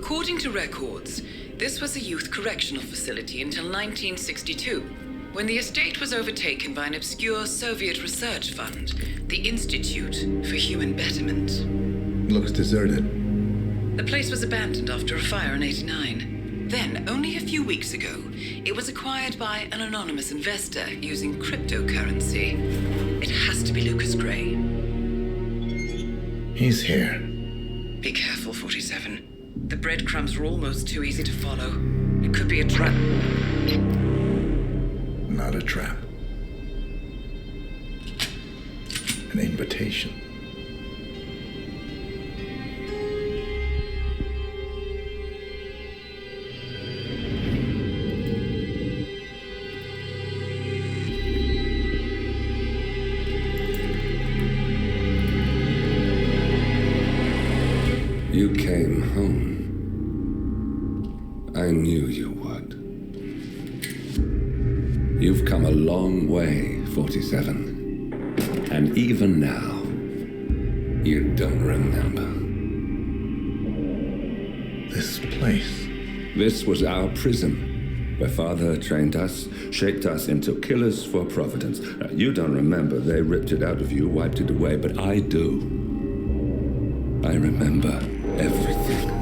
According to records, this was a youth correctional facility until 1962, when the estate was overtaken by an obscure Soviet research fund, the Institute for Human Betterment. Looks deserted. The place was abandoned after a fire in '89. Then, only a few weeks ago, it was acquired by an anonymous investor using cryptocurrency. It has to be Lucas Gray. He's here. Be careful, 47. The breadcrumbs are almost too easy to follow. It could be a trap. Not a trap. An invitation. You came home. I knew you would. You've come a long way, 47. And even now, you don't remember. This place. This was our prison, where Father trained us, shaped us into killers for Providence. Now, you don't remember. They ripped it out of you, wiped it away, but I do. I remember everything.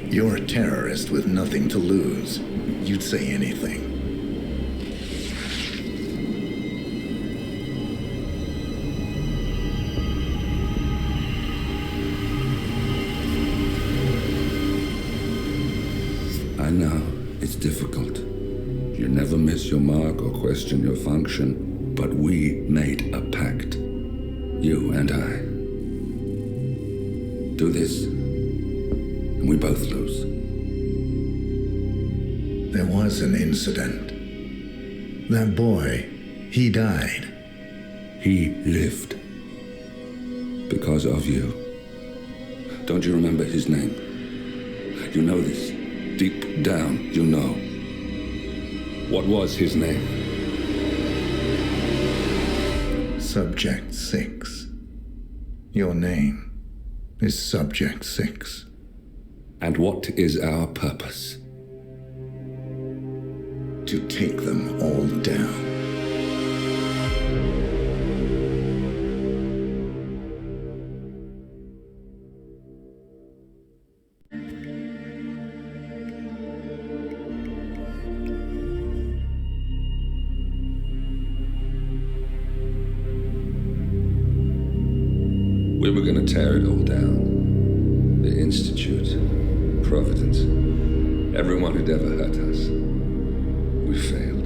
You're a terrorist with nothing to lose. You'd say anything. I know, it's difficult. You never miss your mark or question your function, but we made a pact. You and I. Do this, and we both lose. There was an incident. That boy, he died. He lived. Because of you. Don't you remember his name? You know this. Deep down, you know. What was his name? Subject 6. Your name is Subject 6. And what is our purpose? To take them all down. We were going to tear it all down. The Institute, Providence, everyone who'd ever hurt us. We failed.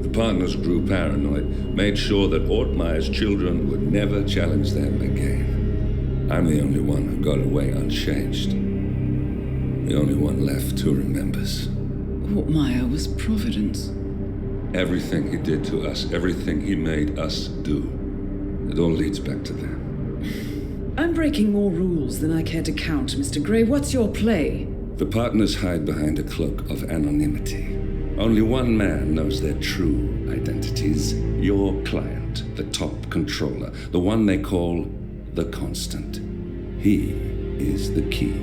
The partners grew paranoid, made sure that Ortmeyer's children would never challenge them again. I'm the only one who got away unchanged. The only one left who remembers. Ortmeyer was Providence. Everything he did to us, everything he made us do, it all leads back to them. I'm breaking more rules than I care to count, Mr. Gray. What's your play? The partners hide behind a cloak of anonymity. Only one man knows their true identities. Your client, the top controller, the one they call the Constant. He is the key.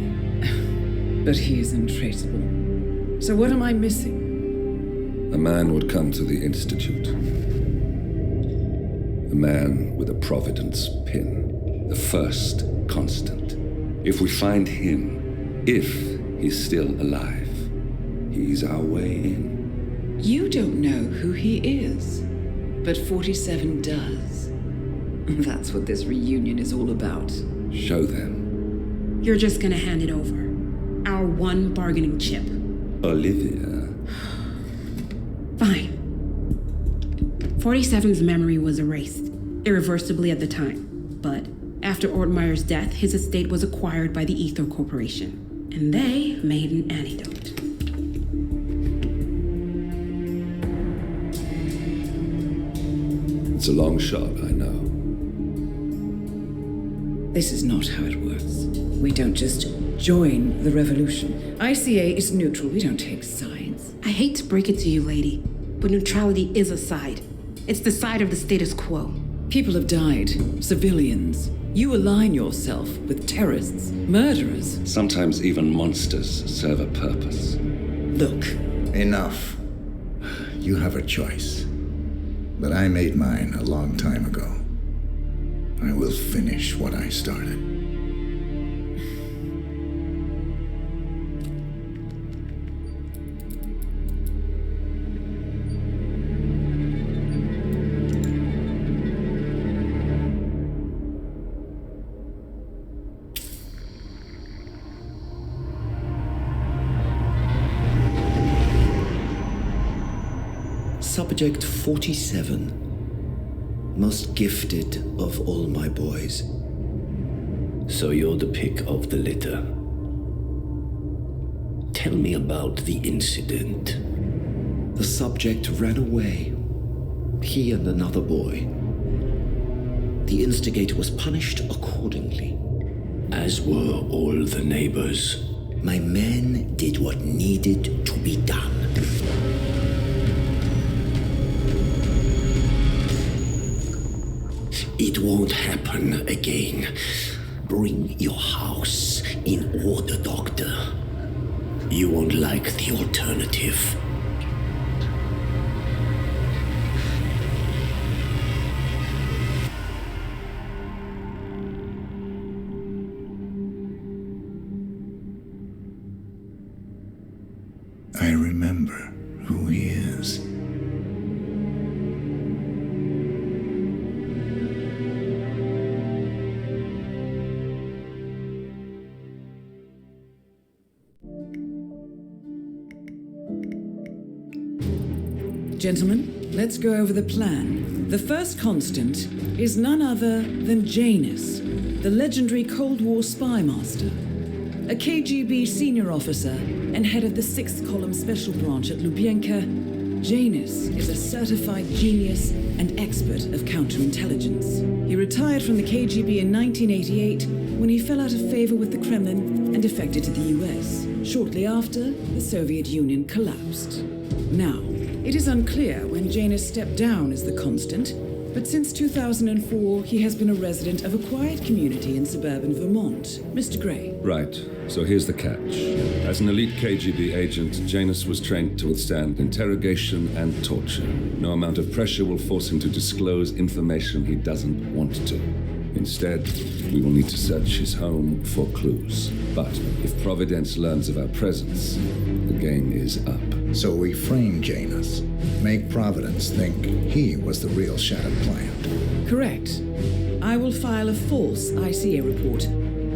But he is untraceable. So what am I missing? A man would come to the Institute. A man with a Providence pin. The first Constant. If we find him, if he's still alive, he's our way in. You don't know who he is, but 47 does. That's what this reunion is all about. Show them. You're just gonna hand it over. Our one bargaining chip. Olivia. Fine. 47's memory was erased, irreversibly at the time, but after Ortmeyer's death, his estate was acquired by the Ether Corporation, and they made an antidote. It's a long shot, I know. This is not how it works. We don't just join the revolution. ICA is neutral. We don't take sides. I hate to break it to you, lady, but neutrality is a side. It's the side of the status quo. People have died. Civilians. You align yourself with terrorists, murderers. Sometimes even monsters serve a purpose. Look. Enough. You have a choice. But I made mine a long time ago. I will finish what I started. Subject 47. Most gifted of all my boys. So you're the pick of the litter. Tell me about the incident. The subject ran away. He and another boy. The instigator was punished accordingly. As were all the neighbors. My men did what needed to be done. It won't happen again. Bring your house in order, Doctor. You won't like the alternative. I remember who he is. Gentlemen, let's go over the plan. The first constant is none other than Janus, the legendary Cold War spy master, a KGB senior officer and head of the 6th Column Special Branch at Lubyanka. Janus is a certified genius and expert of counterintelligence. He retired from the KGB in 1988 when he fell out of favor with the Kremlin and defected to the US. Shortly after, the Soviet Union collapsed. Now, it is unclear when Janus stepped down as the constant, but since 2004, he has been a resident of a quiet community in suburban Vermont. Mr. Gray. Right, so here's the catch. As an elite KGB agent, Janus was trained to withstand interrogation and torture. No amount of pressure will force him to disclose information he doesn't want to. Instead, we will need to search his home for clues. But if Providence learns of our presence, the game is up. So we frame Janus, make Providence think he was the real shattered plant. Correct. I will file a false ICA report,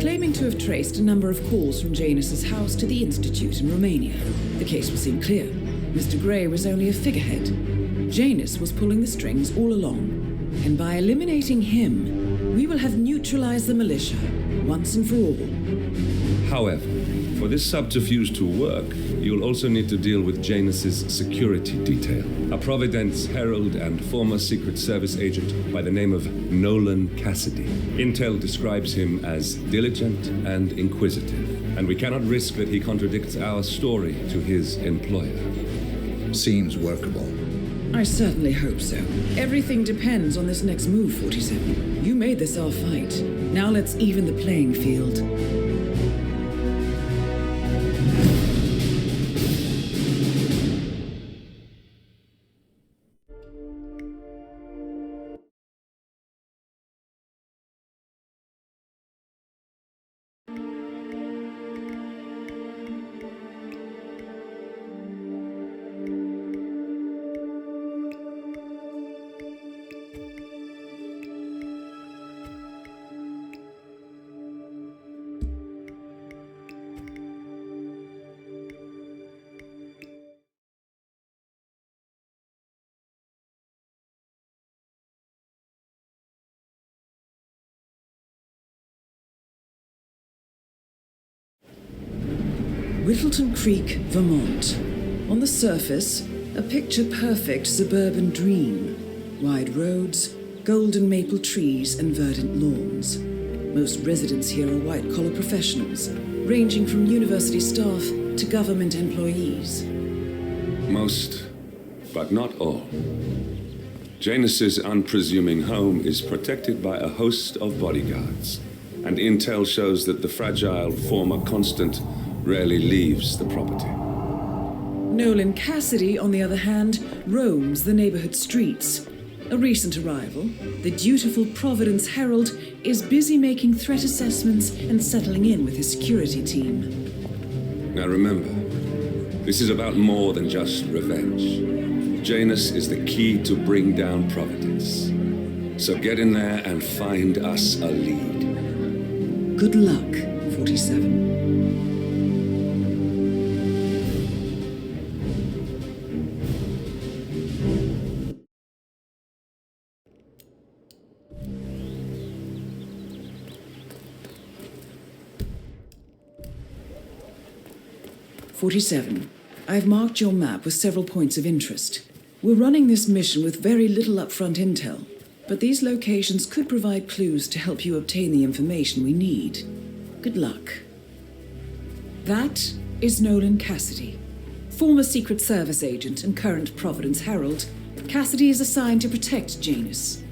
claiming to have traced a number of calls from Janus's house to the Institute in Romania. The case will seem clear. Mr. Gray was only a figurehead. Janus was pulling the strings all along. And by eliminating him, we will have neutralized the militia, once and for all. However, for this subterfuge to work, you'll also need to deal with Janus's security detail. A Providence herald and former Secret Service agent by the name of Nolan Cassidy. Intel describes him as diligent and inquisitive, and we cannot risk that he contradicts our story to his employer. Seems workable. I certainly hope so. Everything depends on this next move, 47. You made this our fight. Now let's even the playing field. Whittleton Creek, Vermont. On the surface, a picture-perfect suburban dream. Wide roads, golden maple trees and verdant lawns. Most residents here are white-collar professionals, ranging from university staff to government employees. Most, but not all. Janus's unpresuming home is protected by a host of bodyguards, and intel shows that the fragile former Constant rarely leaves the property. Nolan Cassidy, on the other hand, roams the neighborhood streets. A recent arrival, the dutiful Providence Herald is busy making threat assessments and settling in with his security team. Now remember, this is about more than just revenge. Janus is the key to bring down Providence. So get in there and find us a lead. Good luck, 47. I've marked your map with several points of interest. We're running this mission with very little upfront intel, but these locations could provide clues to help you obtain the information we need. Good luck. That is Nolan Cassidy. Former Secret Service agent and current Providence Herald, Cassidy is assigned to protect Janus.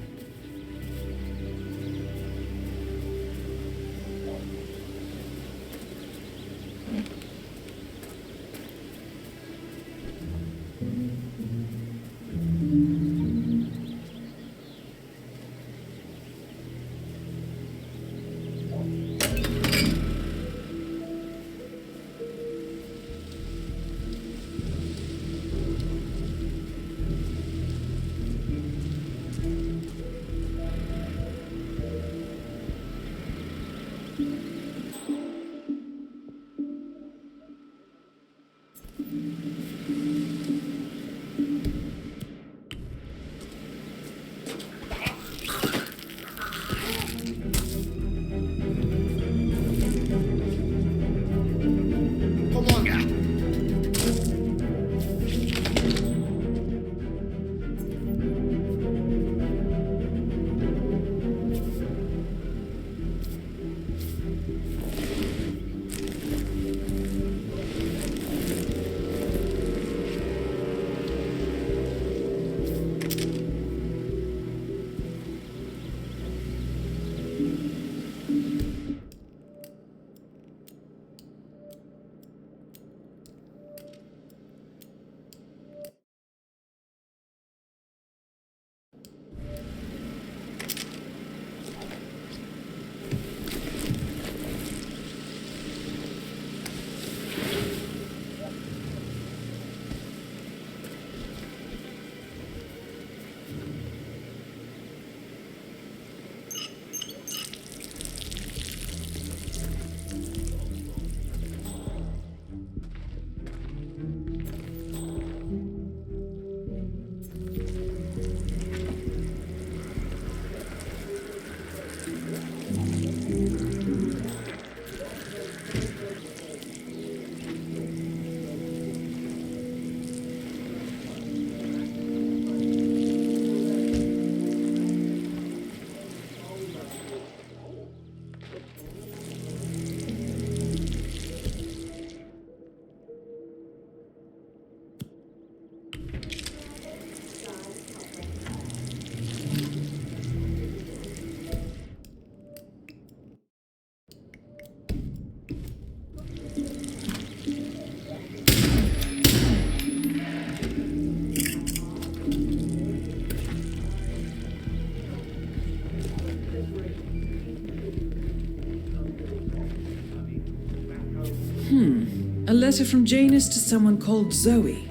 A letter from Janus to someone called Zoe.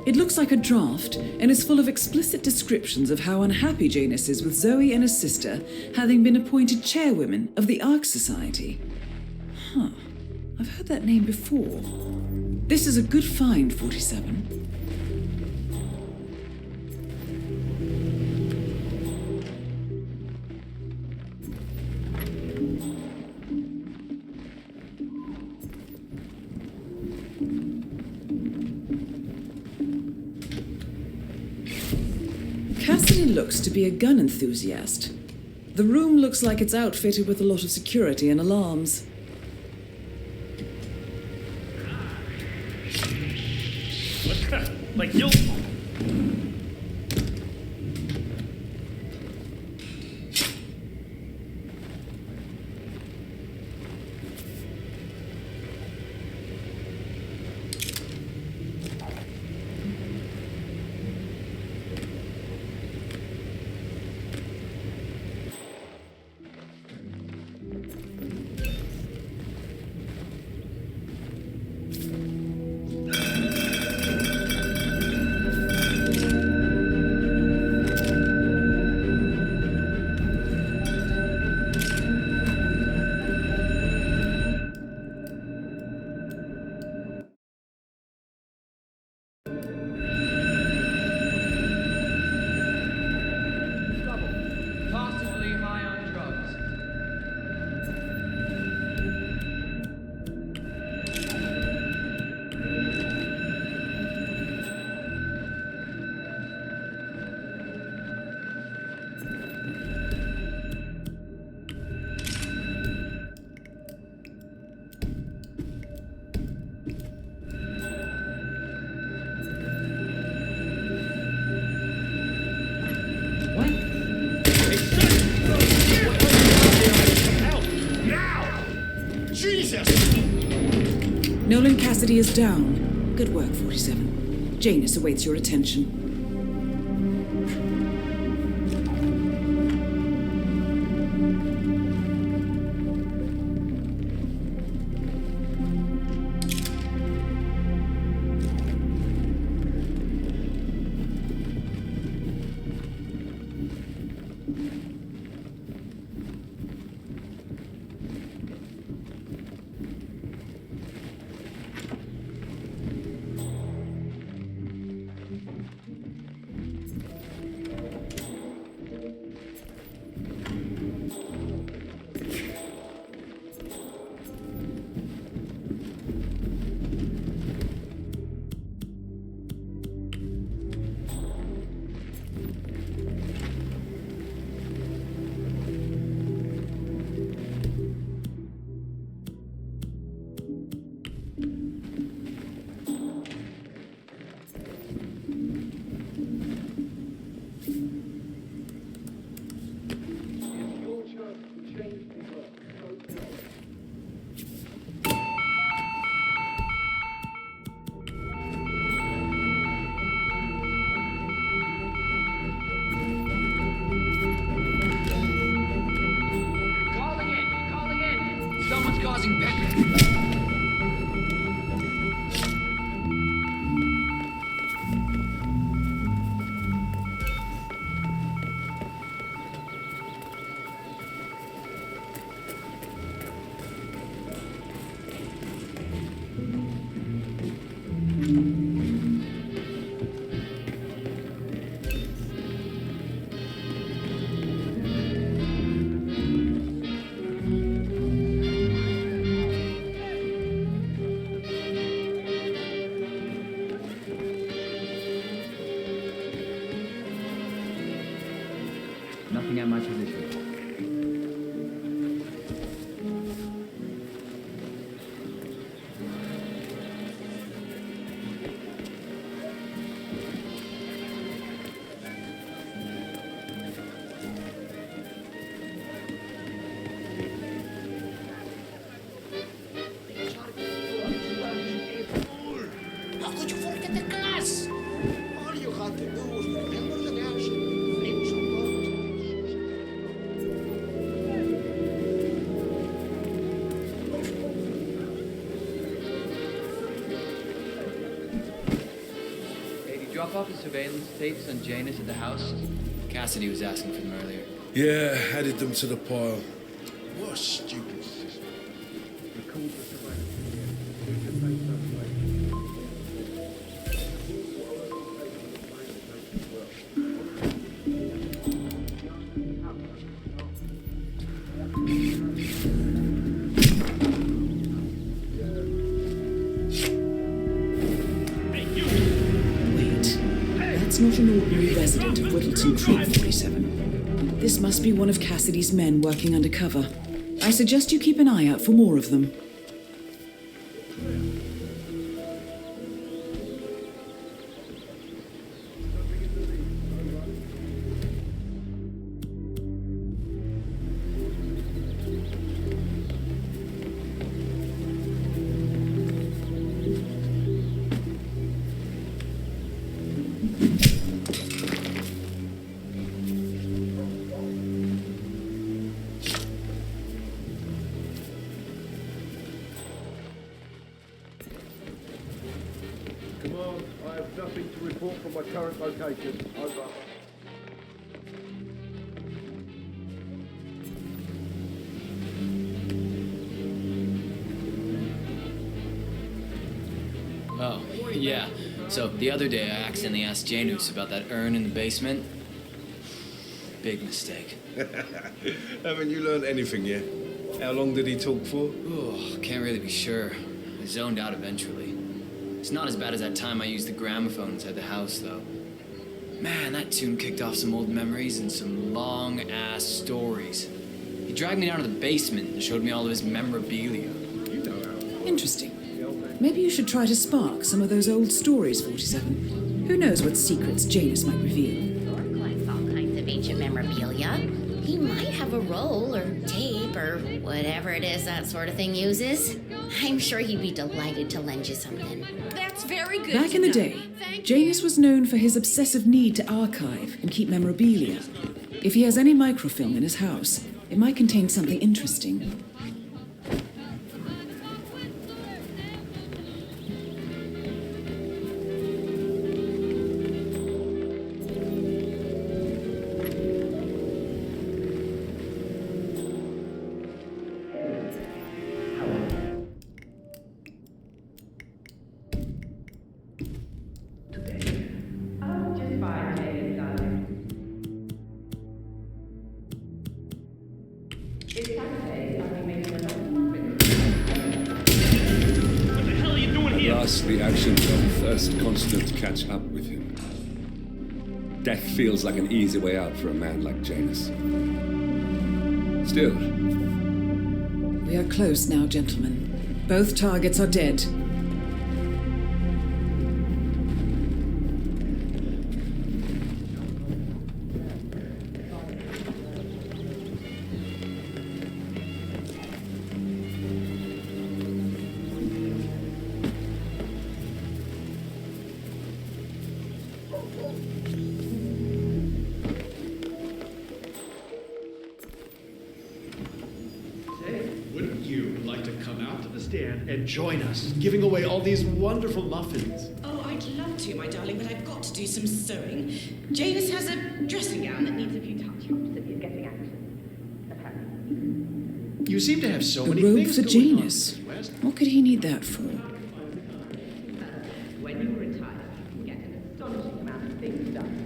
It looks like a draft and is full of explicit descriptions of how unhappy Janus is with Zoe and his sister having been appointed chairwomen of the Ark Society. Huh. I've heard that name before. This is a good find, 47. Cassidy looks to be a gun enthusiast. The room looks like it's outfitted with a lot of security and alarms. Like you. Possibly high on drugs. What? Nolan Cassidy is down. Good work, 47. Janus awaits your attention. Calling in. Someone's causing panic. Nothing at my position. How could you forget the gas? All you had to do was remember the gas. Flames of gold. Hey, did you drop off the surveillance tapes on Janus at the house? Cassidy was asking for them earlier. Yeah, added them to the pile. What a stupid system. Wait, that's not an ordinary resident of Whittleton Tree, 47. This must be one of Cassidy's men working undercover. I suggest you keep an eye out for more of them. Command, I have nothing to report from my current location. Over. Oh, yeah. So, the other day I accidentally asked Janus about that urn in the basement. Big mistake. Haven't you learned anything yet? How long did he talk for? Oh, can't really be sure. I zoned out eventually. It's not as bad as that time I used the gramophone inside the house, though. Man, that tune kicked off some old memories and some long-ass stories. He dragged me down to the basement and showed me all of his memorabilia. Interesting. Maybe you should try to spark some of those old stories, 47. Who knows what secrets Janus might reveal? Thor collects all kinds of ancient memorabilia. He might have a roll or tape or whatever it is that sort of thing uses. I'm sure he'd be delighted to lend you something. That's very good. Back in the day, Janus was known for his obsessive need to archive and keep memorabilia. If he has any microfilm in his house, it might contain something interesting. The actions of thirst constant catch up with him. Death feels like an easy way out for a man like Janus. Still. We are close now, gentlemen. Both targets are dead. Wouldn't you like to come out to the stand and join us, giving away all these wonderful muffins? Oh, I'd love to, my darling, but I've got to do some sewing. Janus has a dressing gown that needs a few touch-ups if he's getting action. Apparently. You seem to have so A many robe things for going on, Janus. Mrs. West. What could he need that for? When you retire, you can get an astonishing amount of things done.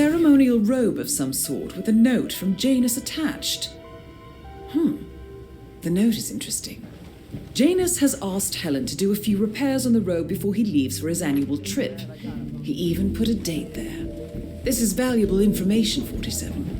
ceremonial robe of some sort with a note from Janus attached. The note is interesting. Janus has asked Helen to do a few repairs on the robe before he leaves for his annual trip. He even put a date there. This is valuable information, 47.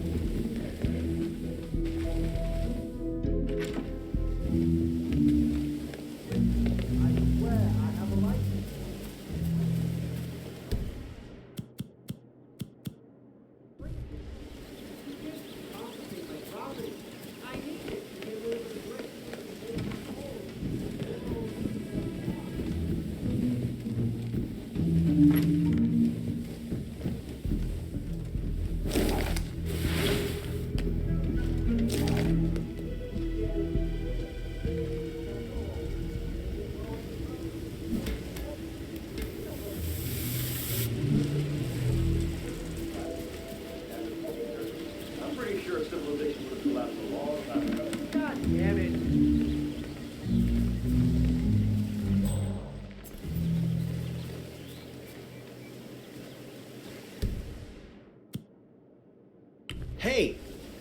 Hey,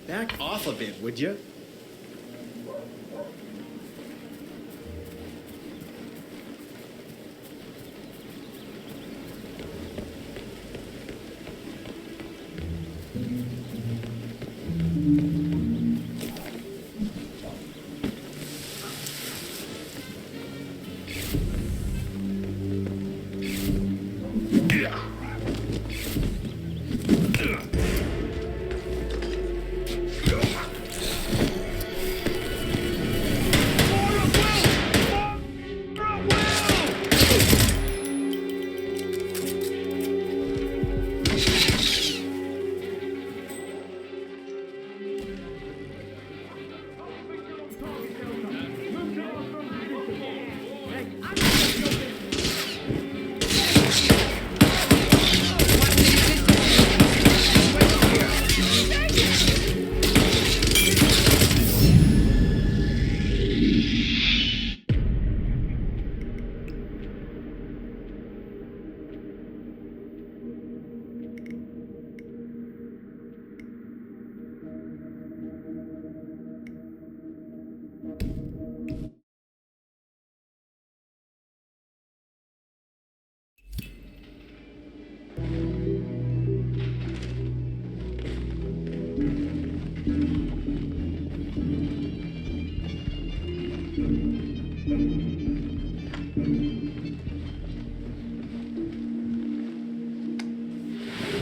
back off a bit, would you?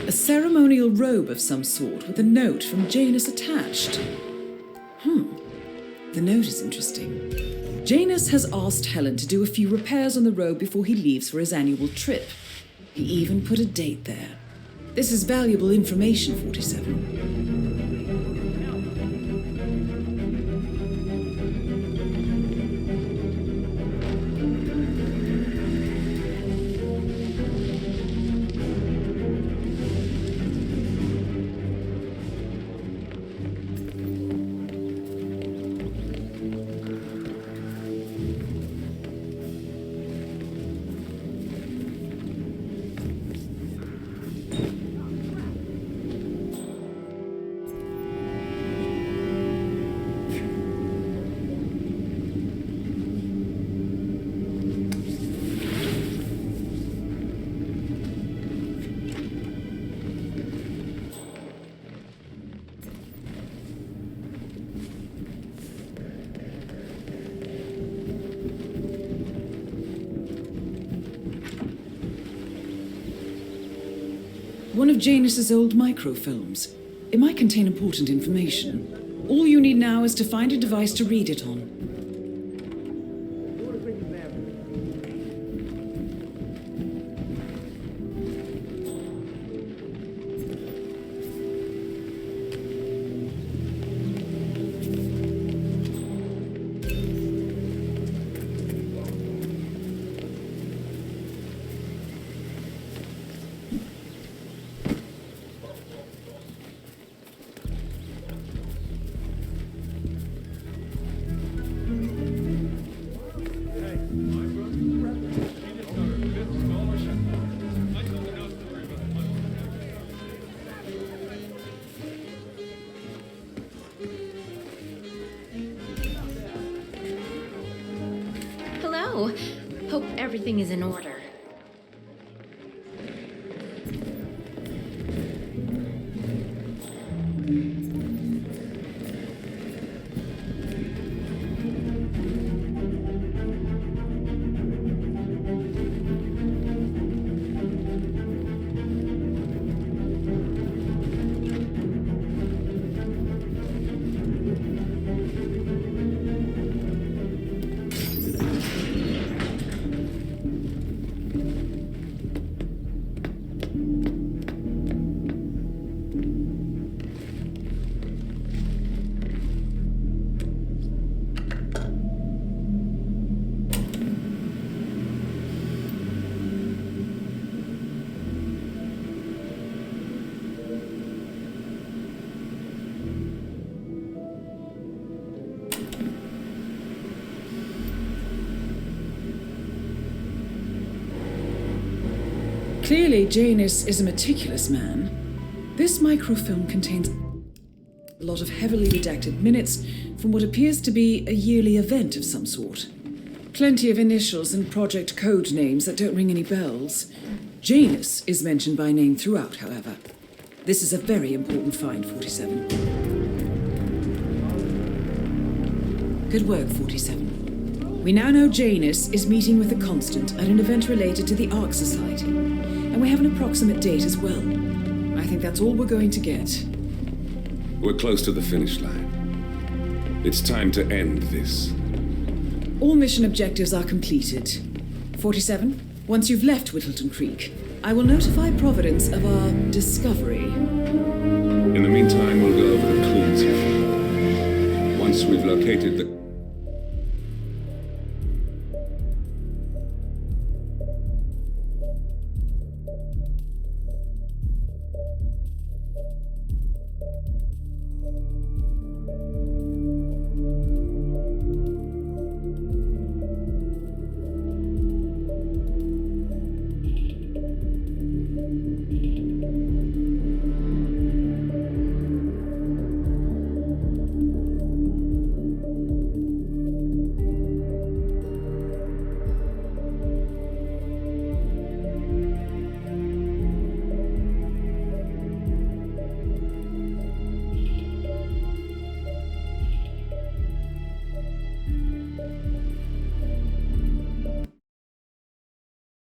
A ceremonial robe of some sort with a note from Janus attached. The note is interesting. Janus has asked Helen to do a few repairs on the robe before he leaves for his annual trip. He even put a date there. This is valuable information, 47. One of Janus's old microfilms. It might contain important information. All you need now is to find a device to read it on. know. Hope everything is in order. Clearly, Janus is a meticulous man. This microfilm contains a lot of heavily redacted minutes from what appears to be a yearly event of some sort. Plenty of initials and project code names that don't ring any bells. Janus is mentioned by name throughout, however. This is a very important find, 47. Good work, 47. We now know Janus is meeting with the Constant at an event related to the Ark Society. And we have an approximate date as well. I think that's all we're going to get. We're close to the finish line. It's time to end this. All mission objectives are completed. 47, once you've left Whittleton Creek, I will notify Providence of our discovery. In the meantime, we'll go over the clues here. Once we've located the